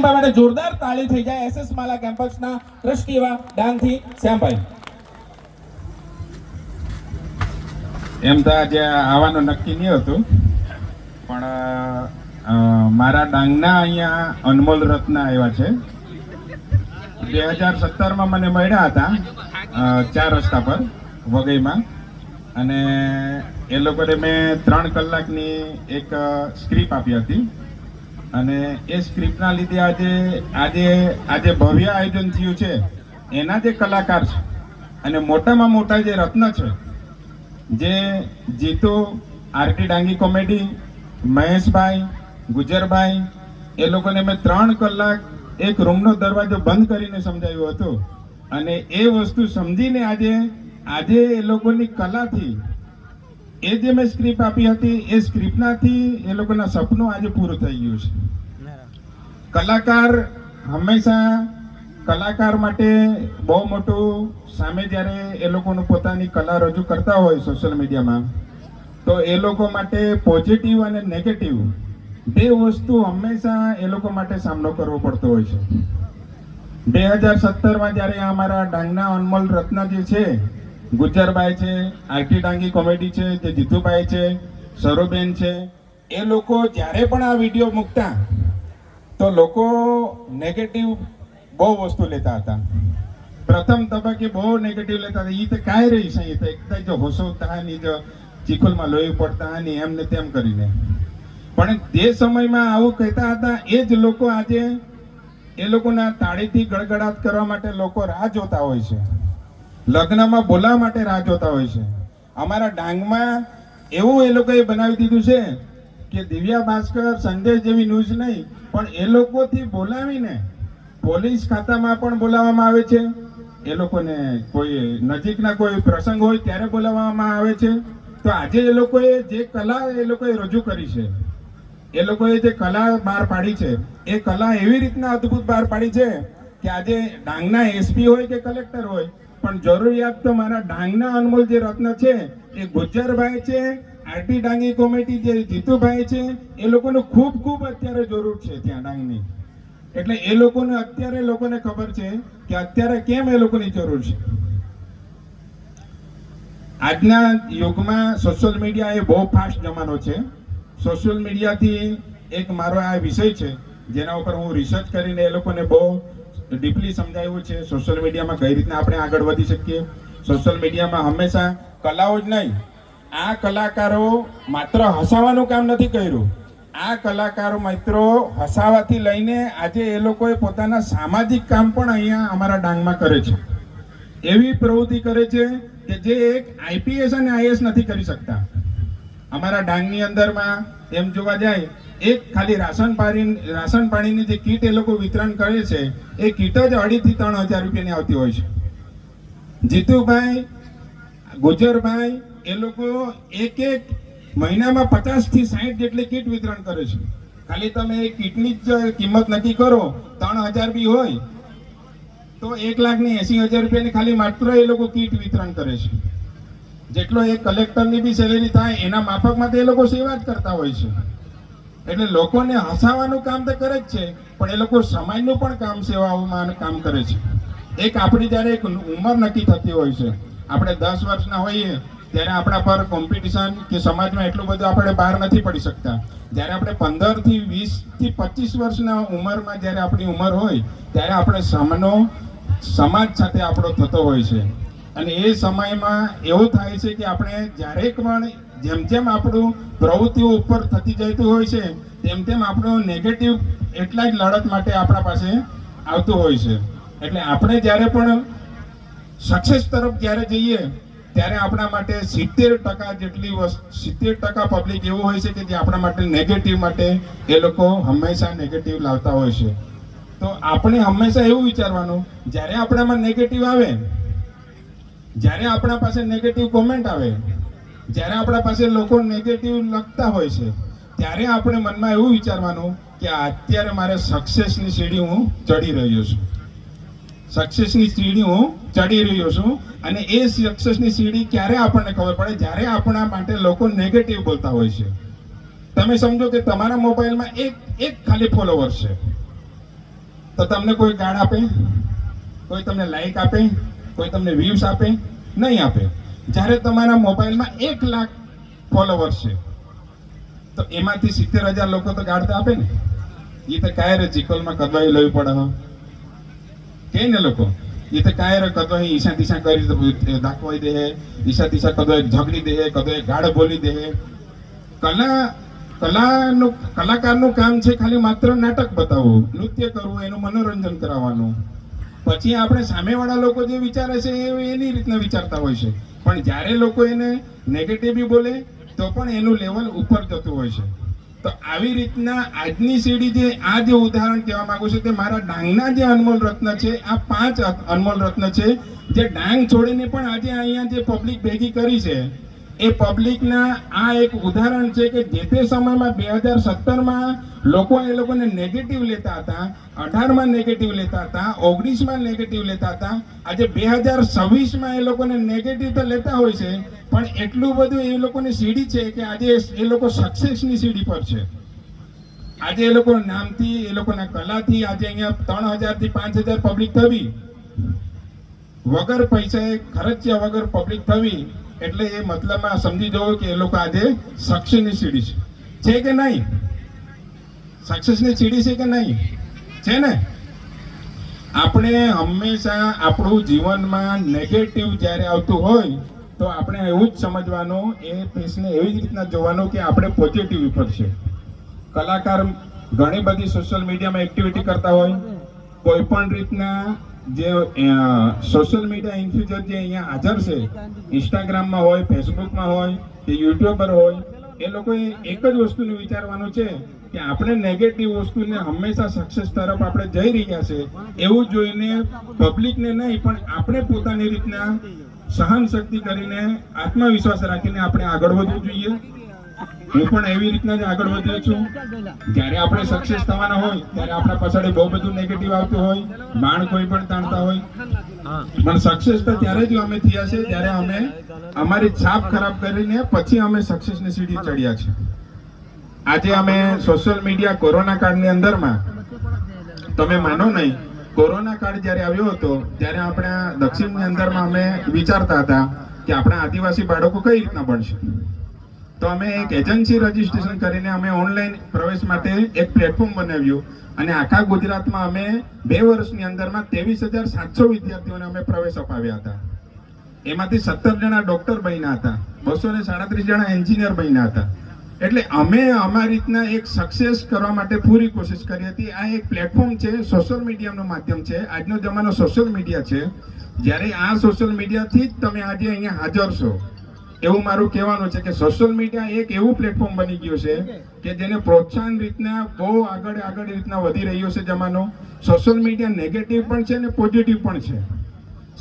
માટે જોરદાર તાળી થઈ જાય એસએસ માલા કેમ્પસના ટ્રસ્ટી એવા ડાંગથી શ્યામભાઈ. એમ તો આજે આવવાનું નક્કી નહીં હતું, પણ મારા ડાંગના અહીંયા અનમોલ રત્ન આવ્યા છે. 2017માં મને મળ્યા હતા 4 રસ્તા પર વઘઈમાં, અને એ લોકોને મેં 3 કલાકની એક સ્ક્રિપ્ટ આપી હતી, અને એ સ્ક્રિપ્ટના લીધે આજે ભવ્ય આયોજન થયું છે. એના જે કલાકાર છે અને મોટામાં મોટા જે રત્ન છે, જે જીતુ, આરટી ડાંગી કોમેડી, મહેશભાઈ, ગુજરભાઈ, એ લોકોને મેં 3 કલાક એક રૂમનો દરવાજો બંધ કરીને સમજાવ્યું હતું, અને એ વસ્તુ સમજીને આજે એ લોકોની કલાથી એ જે મેં સ્ક્રિપ્ટ આપી હતી એ સ્ક્રિપ્ટનાથી એ લોકોના સપનું આજે પૂરું થઈ ગયું છે. કલાકાર હંમેશા કલાકાર માટે બહુ મોટું, સામે જ્યારે એ લોકોનું પોતાની કલા રજૂ કરતા હોય સોશિયલ મીડિયામાં, તો એ લોકો માટે પોઝિટિવ અને નેગેટિવ બે વસ્તુ હંમેશા એ લોકો માટે સામનો કરવો પડતો હોય છે. 2017માં જ્યારે અમારા ડાંગના અનમોલ રત્ન જે છે, ગુજરભાઈ છે, આરટી ડાંગી કોમેડી છે, જે જીતુભાઈ છે, સરોબેન છે, એ લોકો જ્યારે પણ આ વિડીયો મૂકતા તો લોકો નેગેટિવ બહુ વસ્તુ લેતા હતા. પ્રથમ તબક્કે બહુ નેગેટિવ લેતા હતા. એ તો કાંઈ રહી છે, એ તો એકદમ જો હોસવતા ની જો ચીખુલમાં લોહી પડતા ની એમને તેમ કરીને, પણ તે સમયમાં આવું કહેતા હતા એ જ લોકો આજે એ લોકોના તાળીથી ગડગડાટ કરવા માટે લોકો રાહ જોતા હોય છે, લગ્નમાં બોલાવવા માટે રાહ જોતા હોય છે. અમારા ડાંગમાં એવું એ લોકોએ બનાવી દીધું છે કે દિવ્યા ભાસ્કર, સંદેશ જેવી ન્યૂઝ નહીં, પણ એ લોકોથી બોલાવીને પોલીસ ખાતામાં પણ બોલાવવામાં આવે છે. એ લોકોને કોઈ નજીકના કોઈ પ્રસંગ હોય ત્યારે બોલાવવામાં આવે છે. તો આજે એ લોકોએ જે કલા એ લોકોએ રજૂ કરી છે, એ લોકોએ જે કલા બહાર પાડી છે, એ કલા એવી રીતના અદ્ભુત બહાર પાડી છે કે આજે ડાંગના એસપી હોય કે કલેક્ટર હોય, પણ જરૂરિયાત તો મારા ડાંગના અનમોલ જે રત્ન છે એ ગુજરભાઈ છે, આરટી ડાંગી કોમેડી જે જીતુભાઈ છે, એ લોકોને ખૂબ અત્યારે જરૂર છે ત્યાં ડાંગની. એટલે એ લોકોને અત્યારે લોકોને ખબર છે કે અત્યારે કેમ એ લોકોની જરૂર છે. આજના યુગમાં સોશિયલ મીડિયા એ બહુ ફાસ્ટ જમાનો છે. સોશિયલ મીડિયાથી એક મારો આ વિષય છે જેના ઉપર હું રિસર્ચ કરીને એ લોકોને બહુ ડીપલી સમજાવ્યું છે. સોશિયલ મીડિયામાં કઈ રીતના આપણે આગળ વધી શકીએ. સોશિયલ મીડિયામાં હંમેશા કલાઓ જ નહીં, આ કલાકારો માત્ર હસાવાનું કામ નથી કર્યું. આ કલાકારો મિત્રો હસાવાથી લઈને આજે એ લોકોએ પોતાના સામાજિક કામ પણ અહીંયા અમારા ડાંગમાં કરે છે. એવી પ્રવૃત્તિ કરે છે કે જે એક આઈપીએસ અને આઈએસ નથી કરી શકતા. અમારા ડાંગની અંદરમાં એમ જોવા જાય, એક ખાલી રાશન પાણીની જે કીટ એ લોકો વિતરણ કરે છે, એ કીટ જ 2,500 થી 3,000 રૂપિયાની આવતી હોય છે. જીતુભાઈ, ગુજરભાઈ એ લોકો એક મહિનામાં 50 થી 60 જેટલી કીટ વિતરણ કરે છે. ખાલી તમે એ કીટની જ કિંમત નક્કી કરો, 3,000 બી હોય તો 1,80,000 રૂપિયાની ખાલી માત્ર એ લોકો કીટ વિતરણ કરે છે. જેટલો એક કલેક્ટરની બી સેલેરી થાય એના માફકમાં એ લોકો સેવા જ કરતા હોય છે. એટલે લોકોને હસાવાનું કામ તો કરે જ છે, પણ એ લોકો સમાજનું પણ કામ, સેવાઓમાં કામ કરે છે. એક આપણી જ્યારે એક ઉંમર નક્કી થતી હોય છે, આપણે 10 વર્ષના હોઈએ ત્યારે આપણા પર કોમ્પિટિશન કે સમાજમાં એટલું બધું આપણે બહાર નથી પડી શકતા. જ્યારે આપણે 15 થી 20 થી 25 વર્ષના ઉંમરમાં જ્યારે આપણી ઉંમર હોય ત્યારે આપણે સમાજ સાથે આપણો થતો હોય છે. અને એ સમયમાં એવું થાય છે કે આપણે જ્યારે પણ જેમ આપણું પ્રવૃત્તિઓ ઉપર થતી જતું હોય છે, તેમ આપણું નેગેટિવ એટલા જ લડત માટે આપણા પાસે આવતું હોય છે. એટલે આપણે જ્યારે પણ સક્સેસ તરફ જ્યારે જઈએ ત્યારે આપણા માટે 70% જેટલી 70% પબ્લિક એવું હોય છે કે જે આપણા માટે નેગેટિવ માટે એ લોકો હંમેશા નેગેટિવ લાવતા હોય છે. તો આપણે હંમેશા એવું વિચારવાનું, જ્યારે આપણામાં નેગેટિવ આવે, જ્યારે આપણા પાસે નેગેટિવ કોમેન્ટ આવે, જ્યારે આપણા પાસે લોકો નેગેટિવ લખતા હોય છે, ત્યારે આપણે મનમાં એવું વિચારવાનું કે અત્યારે મારે સક્સેસની સીડી હું ચડી રહ્યો છું. અને એ સક્સેસની સીડી ક્યારે આપણને ખબર પડે? જ્યારે આપણા માટે લોકો નેગેટિવ બોલતા હોય છે. તમે સમજો કે તમારા મોબાઈલમાં એક ખાલી ફોલોવર છે, તો તમને કોઈ ગાળ આપે, કોઈ તમને લાઈક આપે, કોઈ તમને વ્યૂઝ આપે? નહીં આપે. જ્યારે તમારા મોબાઈલમાં 1 લાખ ફોલોવર્સ છે તો એમાંથી 70,000 લોકો તો ગાળ તો આપે ને. એ તો કાંઈ રે ચિકોલમાં કદવાઈ લેવી પડે કે ને લોકો. એ તો કાંઈ રે કદવાઈ ઈશા દિશા કરી દાખવાઈ દે, ઈશા દિશા કદવાઈ ઝઘડી દે, કદવાઈ ગાળ બોલી દે. કલાકારનું કામ છે ખાલી માત્ર નાટક બતાવવું, નૃત્ય કરવું, એનું મનોરંજન કરાવવાનું. પછી આપણે સામેવાળા લોકો જે વિચારે છે એ એની રીતના વિચારતા હોય છે. પણ જ્યારે લોકો એને નેગેટિવ બી બોલે તો પણ એનું લેવલ ઉપર જતું હોય છે. તો આવી રીતના આજની સીડી જે આ જે ઉદાહરણ કહેવા માંગુ છું તે મારા ડાંગના જે અનમોલ રત્ન છે, આ 5 અનમોલ રત્ન છે જે ડાંગ છોડીને પણ આજે અહીંયા જે પબ્લિક ભેગી કરી છે એ પબ્લિકના આ એક ઉદાહરણ છે કે જે તે સમયમાં 2017માં લોકો એ લોકોને નેગેટિવ લેતા હતા, 18માં નેગેટિવ લેતા હતા, 19માં નેગેટિવ લેતા હતા. આજે 2026માં એ લોકોને નેગેટિવ તો લેતા હોય છે પણ એટલું બધું એ લોકોની સીડી છે કે આજે એ લોકો સક્સેસની સીડી પર છે. આજે એ લોકો નામથી, એ લોકોના કલાથી આજે અહીંયા 3,000 થી 5,000 પબ્લિક થવી, વગર પૈસાએ ખર્ચ્યા વગર પબ્લિક થવી, એટલે એ મતલબમાં સમજી જવો કે એ લોકો આજે સક્સેસની સીડી છે કે નહીં? સક્સેસની સીડી છે કે નહીં? છે ને. આપણે હંમેશા આપણું જીવનમાં નેગેટિવ જ્યારે આવતું હોય તો આપણે એવું જ સમજવાનું, એ ફેસને એવી જ રીતના જોવાનું કે આપણે પોઝિટિવ ઉપર છે. કલાકાર ઘણી બધી સોશિયલ મીડિયામાં એક્ટિવિટી કરતા હોય, કોઈ પણ રીતના જે સોશિયલ મીડિયા ઇન્ફ્લુએન્સર જે અહીંયા હાજર છે, ઇન્સ્ટાગ્રામમાં હોય, ફેસબુકમાં હોય કે યુટ્યુબર હોય, એ લોકોએ એક જ વસ્તુનું વિચારવાનું છે કે આપણે નેગેટિવ વસ્તુને હંમેશા સક્સેસ તરફ આપણે જઈ રહ્યા છે એવું જોઈને પબ્લિકને નહીં પણ આપણે પોતાની રીતના સહન શક્તિ કરીને, આત્મવિશ્વાસ રાખીને આપણે આગળ વધવું જોઈએ. હું પણ એવી રીતના જ આગળ વધ્યો છું. જ્યારે આપણે સક્સેસ થવાના હોય ત્યારે આપણા પાછળ બહુ બધું નેગેટિવ આવતું હોય, બાણ કોઈ પણ તાણતા હોય, પણ સક્સેસ તો ત્યારે જ અમે થયા છે જ્યારે અમે અમારી છાપ ખરાબ કરીને પછી અમે સક્સેસની સીડી ચડ્યા છે. આજે અમે સોશિયલ મીડિયા કોરોના કાળની અંદરમાં, તમે માનો નહીં, કોરોના કાળ જ્યારે આવ્યો હતો ત્યારે આપણા દક્ષિણની અંદરમાં અમે વિચારતા હતા કે આપણા આદિવાસી બાળકો કઈ રીતના ભણશે. તો અમે એક એજન્સી રજીસ્ટ્રેશન કરીને અમે ઓનલાઈન પ્રવેશ માટે એક પ્લેટફોર્મ બનાવ્યું અને આખા ગુજરાતમાં અમે 2 વર્ષની અંદરમાં 23,700 વિદ્યાર્થીઓને અમે પ્રવેશ અપાવ્યા હતા. એમાંથી 17 જણા ડોક્ટર બન્યા હતા, 237 જણા એન્જિનિયર બન્યા હતા. એટલે અમે અમારી રીતના એક સક્સેસ કરવા માટે પૂરી કોશિશ કરી હતી. આ એક પ્લેટફોર્મ છે, સોશિયલ મીડિયાનું માધ્યમ છે. આજનો જમાનો સોશિયલ મીડિયા છે. જ્યારે આ સોશિયલ મીડિયાથી જ તમે આજે અહીંયા હાજર છો એવું મારું કહેવાનું છે કે સોશિયલ મીડિયા એક એવું પ્લેટફોર્મ બની ગયું છે કે જેને પ્રોત્સાહન રીતના બહુ આગળ રીતના વધી રહ્યો છે જમાનો. સોશિયલ મીડિયા નેગેટિવ પણ છે ને પોઝિટિવ પણ છે.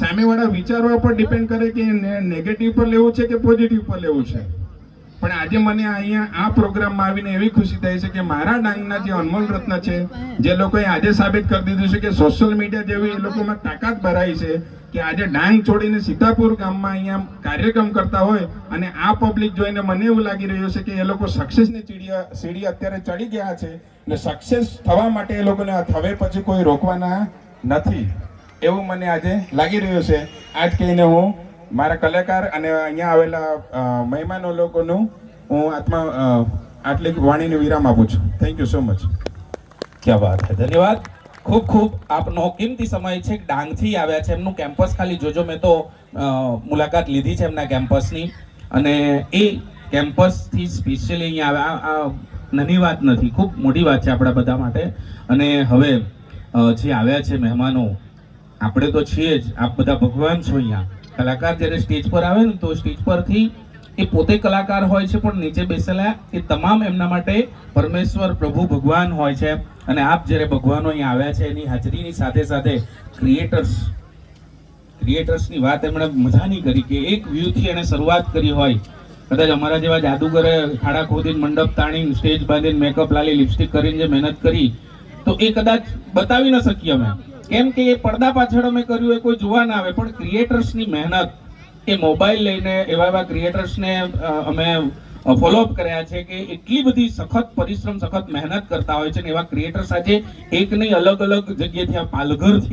સામેવાળા વિચારવા પર ડિપેન્ડ કરે કે નેગેટિવ પર લેવું છે કે પોઝિટિવ પર લેવું છે. પણ આજે મને અહીંયા આ પ્રોગ્રામમાં આવીને એવી ખુશી થઈ છે કે મારા ડાંગના જે અનમોલ રત્ન છે, જે લોકોએ આજે સાબિત કરી દીધું છે કે સોશિયલ મીડિયા જેવી એ લોકોમાં તાકાત ભરાઈ છે કે આજે ડાંગ છોડીને સીતાપુર ગામમાં અહીંયા કાર્યક્રમ કરતા હોય અને આ પબ્લિક જોઈને મને એવું લાગી રહ્યું છે કે એ લોકો સક્સેસની સીડી અત્યારે ચડી ગયા છે અને સક્સેસ થવા માટે એ લોકોને હવે પછી કોઈ રોકવાના નથી એવું મને આજે લાગી રહ્યું છે. આજ કહીને હું મારા કલાકાર અને અહીંયા આવેલા મહેમાનો લોકોનું હું આટલી વાણીનું વિરામ આપું છું. Thank you so much. ક્યાં વાત છે, ધન્યવાદ. ખૂબ ખૂબ આપનો કિંમતી સમય છે. ડાંગથી આવ્યા છે, એમનું કેમ્પસ ખાલી જોજો. મેં તો મુલાકાત લીધી છે એમના કેમ્પસની અને એ કેમ્પસથી સ્પેશિયલી અહીંયા આવ્યા. આ નાની વાત નથી, ખૂબ મોટી વાત છે આપણા બધા માટે. અને હવે જે આવ્યા છે મહેમાનો, આપણે તો છીએ જ, આપ બધા ભગવાન છો. અહીંયા કલાકાર જ્યારે સ્ટેજ પર આવે ને તો સ્ટેજ પરથી એ પોતે કલાકાર હોય છે પણ નીચે બેસેલા એ તમામ એમના માટે પરમેશ્વર પ્રભુ ભગવાન હોય છે. અને આપ જ્યારે ભગવાનો અહીંયા આવ્યા છે એની હાજરીની સાથે સાથે ક્રિએટર્સની વાત એમણે મજાની કરી કે એક વ્યૂથી એને શરૂઆત કરી હોય. કદાચ અમારા જેવા જાદુગરે ખાડા ખોદીને મંડપ તાણીને સ્ટેજ બાંધીને મેકઅપ લાલી લિપસ્ટિક કરીને જે મહેનત કરી તો એ કદાચ બતાવી ન શકીએ અમે, કેમ કે એ પડદા પાછળ અમે કર્યું એ કોઈ જોવા ના આવે. પણ ક્રિએટર્સની મહેનત, એ મોબાઈલ લઈને એવા ક્રિએટર્સને અમે ફોલોઅપ કર્યા છે કે એટલી બધી સખત પરિશ્રમ સખત મહેનત કરતા હોય છે ને એવા ક્રિએટર્સ આજે એક નહીં અલગ અલગ જગ્યાએથી આ પાલઘરથી